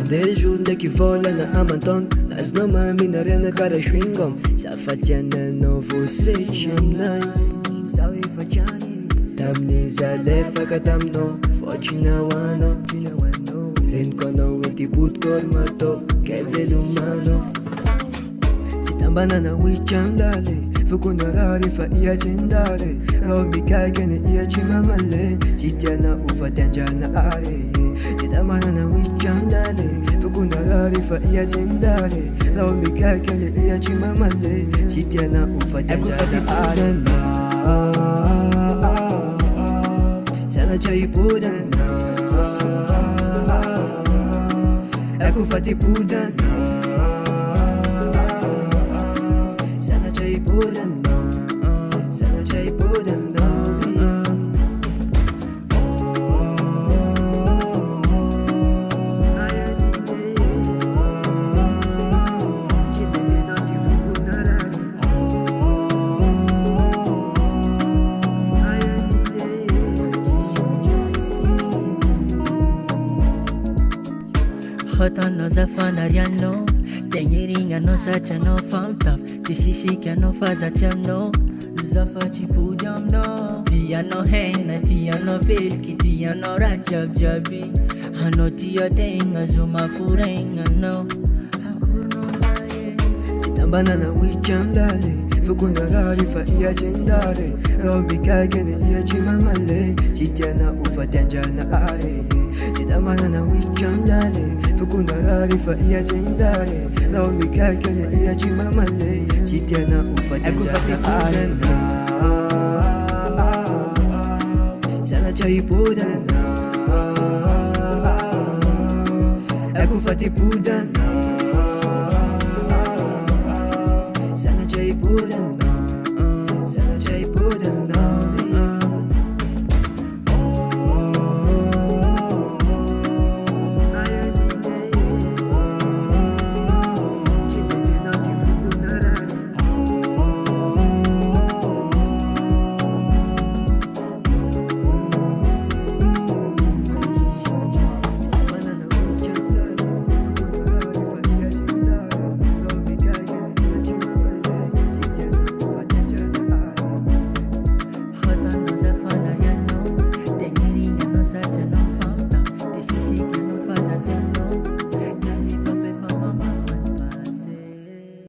Mandeha jour ndraiky volana amantaona azonao maminarena karaha chewing-gum zafatiananao voasehitry aminay zaho efa trany tamin'ny zalefaka taminao voatrinahoanao reniko anao etibotokory matao kay velomanao tsy tambanana hohitra amindale fokona raha rehefa ihatrendare raha mikaiky ny ihatry mamale tsy tiana hofatiandrana are tsy tambanana hohitra amindale fokona raha rehefa ihatrendare raha mikaiky ny ihatry mamale tsy tiana hofatiandrana are sanatria hipodana akufatipudana sanatria hipodana sanatria hipodana Hotanao zafanarianao tegneringanao satria anao famtafy ty sisiky anao fazatsy aminao zafatsipody aminao tianao hena tianao feliky tianao raha jiabijiaby anao tia tegna zo maforegnanao akorinao zae tsy tambanana hohitra amindale fokona raha rehefa ihatrendare raha mikaiky ny ihatry mamale tsy tiana hofatiandrana are tsy tambanana hohitra amindale fokona raha rehefa ihatrendare raha mikaiky ny ihatry mamale tsy tiana hofatiandrana are sanatria hipodana akufatipodana sanatria hipodana sanatria